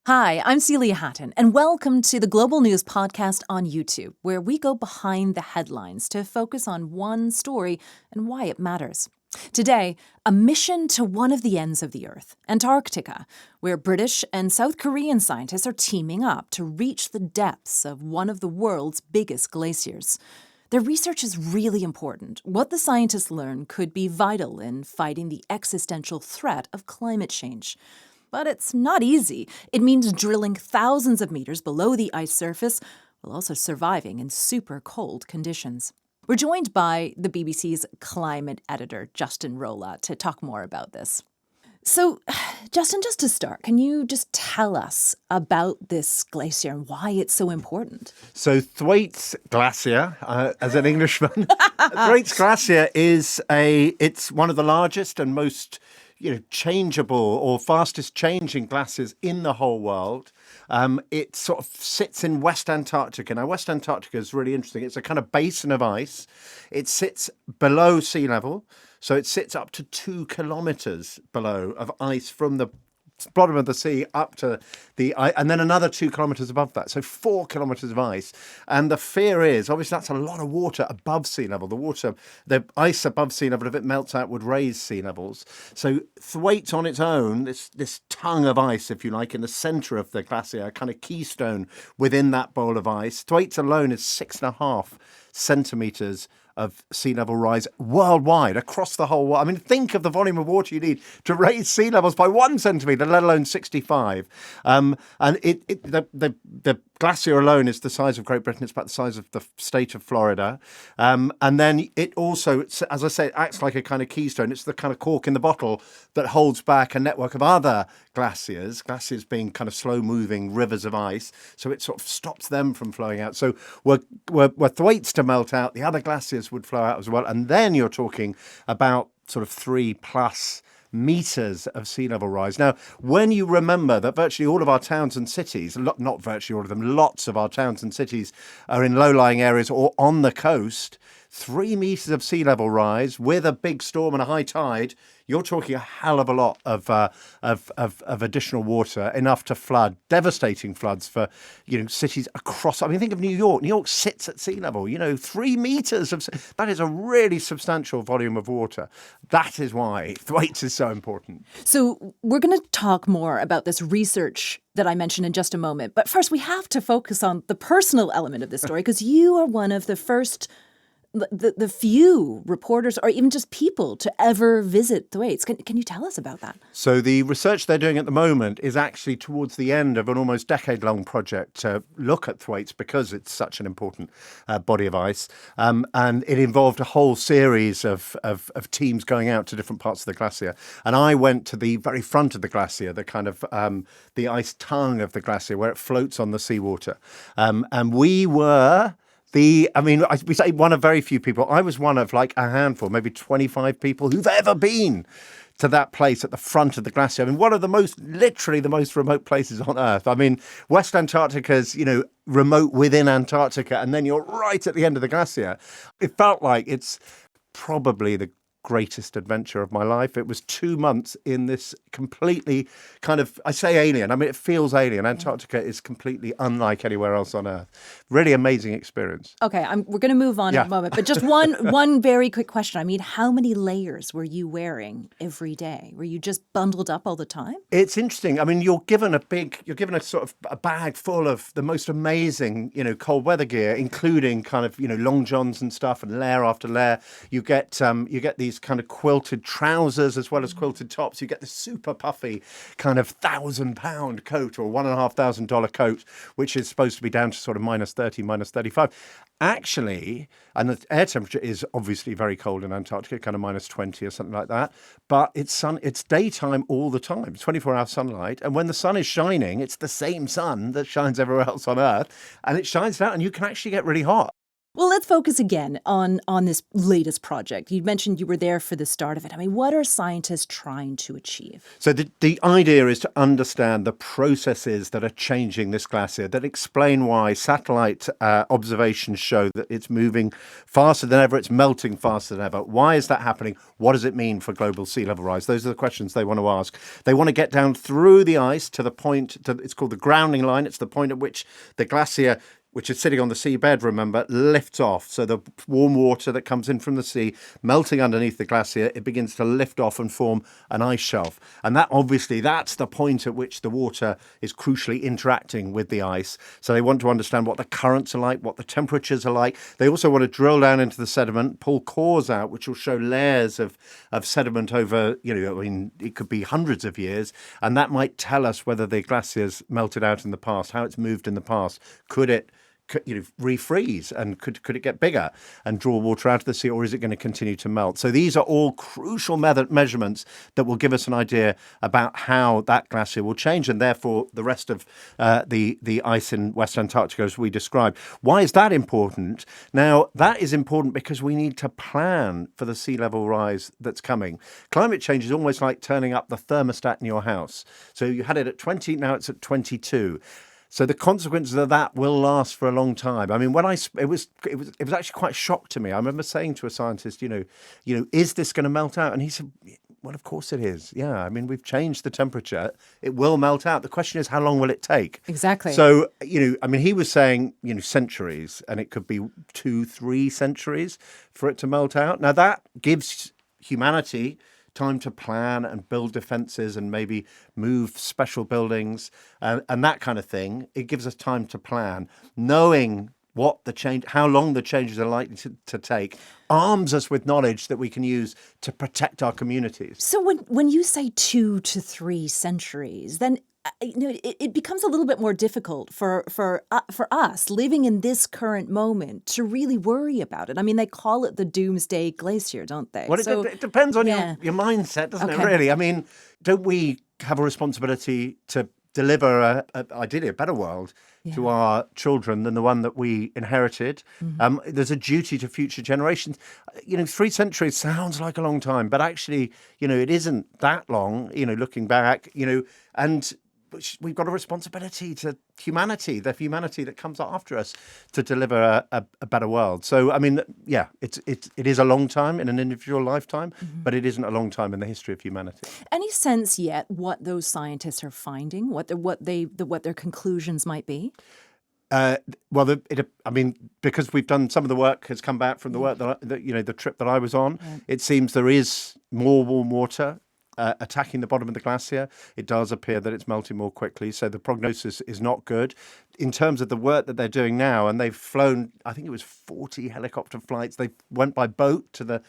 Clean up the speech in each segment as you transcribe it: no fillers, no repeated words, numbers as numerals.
Hi, I'm Celia Hatton, and welcome to the Global News Podcast on YouTube, where we go behind the headlines to focus on one story and why it matters. Today, a mission to one of the ends of the Earth, Antarctica, where British and South Korean scientists are teaming up to reach the depths of one of the world's biggest glaciers. Their research is really important. What the scientists learn could be vital in fighting the existential threat of climate change. But it's not easy. It means drilling thousands of meters below the ice surface while also surviving in super cold conditions. We're joined by the BBC's climate editor, Justin Rowlatt, to talk more about this. So, Justin, just to start, can you just tell us about this glacier and why it's so important? So Thwaites Glacier, as an Englishman, Thwaites Glacier it's one of the largest and most changeable or fastest changing glaciers in the whole world. It sort of sits in West Antarctica. Now, West Antarctica is really interesting. It's a kind of basin of ice. It sits below sea level. So it sits up to 2 kilometers below of ice from the bottom of the sea up to the ice, and then another 2 kilometers above that. So 4 kilometers of ice. And the fear is, obviously, that's a lot of water above sea level. The ice above sea level, if it melts out, would raise sea levels. So Thwaites on its own, this tongue of ice, if you like, in the center of the glacier, a kind of keystone within that bowl of ice. Thwaites alone is 6.5 centimeters of sea level rise worldwide, across the whole world. I mean, think of the volume of water you need to raise sea levels by 1 centimetre, let alone 65. And the glacier alone is the size of Great Britain. It's about the size of the state of Florida. And then it also, as I say, it acts like a kind of keystone. It's the kind of cork in the bottle that holds back a network of other glaciers being kind of slow-moving rivers of ice. So it sort of stops them from flowing out. So were Thwaites to melt out, the other glaciers would flow out as well. And then you're talking about sort of 3+ meters of sea level rise. Now, when you remember that virtually all of our towns and cities, not virtually all of them, lots of our towns and cities are in low-lying areas or on the coast, 3 meters of sea level rise with a big storm and a high tide, you're talking a hell of a lot of additional water, enough to flood, devastating floods for cities across. I mean, think of New York. New York sits at sea level. 3 meters that is a really substantial volume of water. That is why Thwaites is so important. So we're going to talk more about this research that I mentioned in just a moment. But first, we have to focus on the personal element of this story, because you are one of the first the few reporters or even just people to ever visit Thwaites. Can you tell us about that? So the research they're doing at the moment is actually towards the end of an almost decade-long project to look at Thwaites because it's such an important body of ice. And it involved a whole series of teams going out to different parts of the glacier. And I went to the very front of the glacier, the kind of the ice tongue of the glacier where it floats on the seawater. And we were... we say one of very few people. I was one of like a handful, maybe 25 people who've ever been to that place at the front of the glacier. I mean, one of literally the most remote places on Earth. I mean, West Antarctica's, remote within Antarctica, and then you're right at the end of the glacier. It felt like it's probably the greatest adventure of my life. It was 2 months in this completely kind of, I say alien, I mean, it feels alien. Antarctica is completely unlike anywhere else on Earth. Really amazing experience. Okay, we're going to move on in a moment, but just one very quick question. I mean, how many layers were you wearing every day? Were you just bundled up all the time? It's interesting. I mean, you're given a sort of a bag full of the most amazing, cold weather gear, including kind of, long johns and stuff, and layer after layer. You get these kind of quilted trousers as well as quilted tops. You get this super puffy kind of £1,000 coat or $1,500 coat, which is supposed to be down to sort of -30, -35. Actually, and the air temperature is obviously very cold in Antarctica, kind of -20 or something like that. But it's daytime all the time. It's 24-hour sunlight. And when the sun is shining, it's the same sun that shines everywhere else on Earth. And it shines down and you can actually get really hot. Well, let's focus again on this latest project. You mentioned you were there for the start of it. I mean, what are scientists trying to achieve? So the idea is to understand the processes that are changing this glacier, that explain why satellite observations show that it's moving faster than ever, it's melting faster than ever. Why is that happening? What does it mean for global sea level rise? Those are the questions they want to ask. They want to get down through the ice to the point, it's called the grounding line. It's the point at which the glacier, which is sitting on the seabed, remember, lifts off. So the warm water that comes in from the sea, melting underneath the glacier, it begins to lift off and form an ice shelf. And that obviously, that's the point at which the water is crucially interacting with the ice. So they want to understand what the currents are like, what the temperatures are like. They also want to drill down into the sediment, pull cores out, which will show layers of sediment over, it could be hundreds of years. And that might tell us whether the glacier's melted out in the past, how it's moved in the past. Could it refreeze, and could it get bigger and draw water out of the sea, or is it going to continue to melt? So these are all crucial measurements that will give us an idea about how that glacier will change, and therefore the rest of the ice in West Antarctica as we described. Why is that important? Now, that is important because we need to plan for the sea level rise that's coming. Climate change is almost like turning up the thermostat in your house. So you had it at 20, now it's at 22. So the consequences of that will last for a long time. I mean, it was actually quite a shock to me. I remember saying to a scientist, is this going to melt out? And he said, well, of course it is. Yeah, I mean, we've changed the temperature. It will melt out. The question is, how long will it take? Exactly. So, he was saying, centuries, and it could be 2-3 centuries for it to melt out. Now, that gives humanity time to plan and build defences and maybe move special buildings and that kind of thing. It gives us time to plan. Knowing how long the changes are likely to take arms us with knowledge that we can use to protect our communities. So when you say 2 to 3 centuries, then it becomes a little bit more difficult for us living in this current moment to really worry about it. I mean, they call it the Doomsday Glacier, don't they? Well, it depends on your mindset, doesn't it, really? I mean, don't we have a responsibility to deliver, ideally, a better world to our children than the one that we inherited? Mm-hmm. There's a duty to future generations. 3 centuries sounds like a long time, but actually, it isn't that long, looking back, and we've got a responsibility to humanity, the humanity that comes after us, to deliver a better world. So, I mean, yeah, it is a long time in an individual lifetime, mm-hmm. but it isn't a long time in the history of humanity. Any sense yet what those scientists are finding, what their conclusions might be? Because we've done some of the work has come back from the work the trip that I was on. Right. It seems there is more warm water attacking the bottom of the glacier. It does appear that it's melting more quickly, so the prognosis is not good. In terms of the work that they're doing now, and they've flown, I think it was 40 helicopter flights. They went by boat to the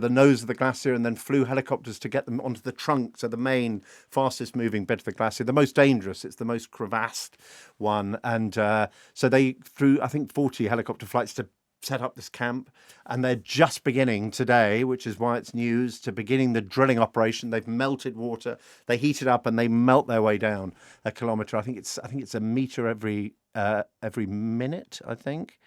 nose of the glacier and then flew helicopters to get them onto the trunk, so the main, fastest moving bit of the glacier, the most dangerous. It's the most crevassed one. And so they flew, I think, 40 helicopter flights to set up this camp, and they're just beginning today, which is why it's news, to beginning the drilling operation. They've melted water, they heat it up, and they melt their way down a kilometre. I think it's a metre every minute. I think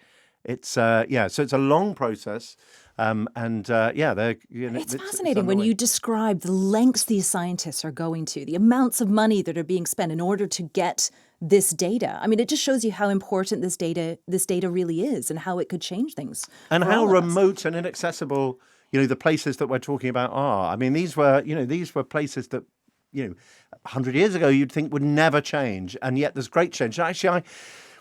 it's So it's a long process. It's fascinating when you describe the lengths these scientists are going to, the amounts of money that are being spent in order to get this data. I mean, it just shows you how important this data really is and how it could change things. And how remote and inaccessible, the places that we're talking about are. I mean, these were places that, 100 years ago you'd think would never change, and yet there's great change. Actually,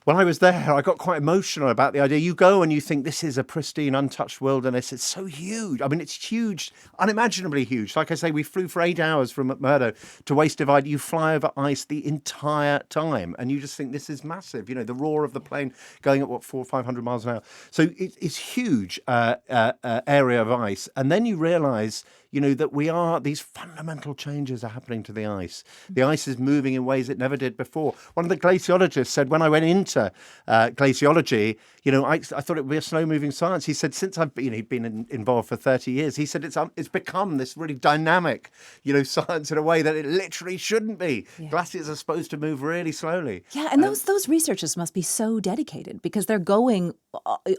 when I was there, I got quite emotional about the idea. You go and you think this is a pristine, untouched wilderness. It's so huge. I mean, it's huge, unimaginably huge. Like I say, we flew for 8 hours from McMurdo to Waste Divide. You fly over ice the entire time, and you just think this is massive. The roar of the plane going at 400 or 500 miles an hour. So it's huge area of ice. And then you realise that these fundamental changes are happening to the ice. The ice is moving in ways it never did before. One of the glaciologists said when I went into glaciology, I thought it would be a slow-moving science. He said since he'd been involved for 30 years, he said it's become this really dynamic, science in a way that it literally shouldn't be. Yeah. Glaciers are supposed to move really slowly. Yeah, and those researchers must be so dedicated because they're going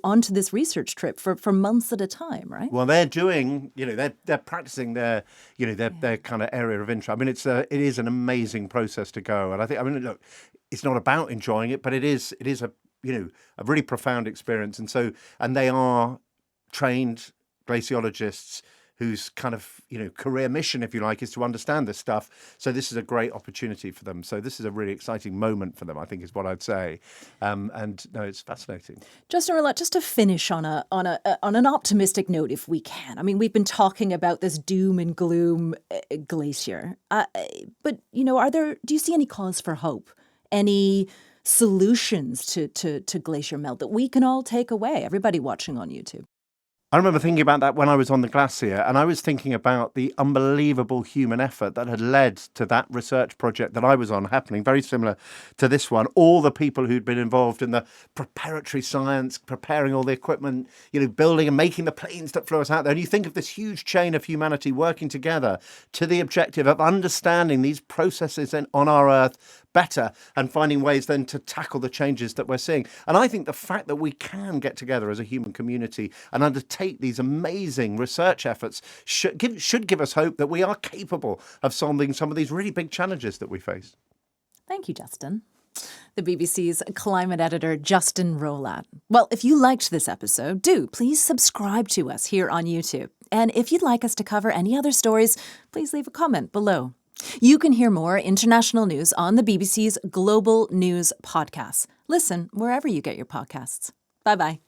onto this research trip for months at a time, right? Well, they're doing, they're practicing their kind of area of interest. I mean, it is an amazing process to go, and look, it's not about enjoying it, but it is a really profound experience, and they are trained glaciologists whose kind of career mission, if you like, is to understand this stuff. So this is a great opportunity for them. So this is a really exciting moment for them, I think, is what I'd say. And no, it's fascinating. Justin Rowlatt, just to finish on an optimistic note, if we can. I mean, we've been talking about this doom and gloom glacier, but do you see any cause for hope? Any solutions to glacier melt that we can all take away? Everybody watching on YouTube. I remember thinking about that when I was on the glacier, and I was thinking about the unbelievable human effort that had led to that research project that I was on happening, very similar to this one. All the people who'd been involved in the preparatory science, preparing all the equipment, building and making the planes that flew us out there. And you think of this huge chain of humanity working together to the objective of understanding these processes on our Earth better and finding ways then to tackle the changes that we're seeing. And I think the fact that we can get together as a human community and undertake these amazing research efforts should give us hope that we are capable of solving some of these really big challenges that we face. Thank you, Justin. The BBC's climate editor, Justin Rowlatt. Well, if you liked this episode, do please subscribe to us here on YouTube. And if you'd like us to cover any other stories, please leave a comment below. You can hear more international news on the BBC's Global News Podcasts. Listen wherever you get your podcasts. Bye-bye.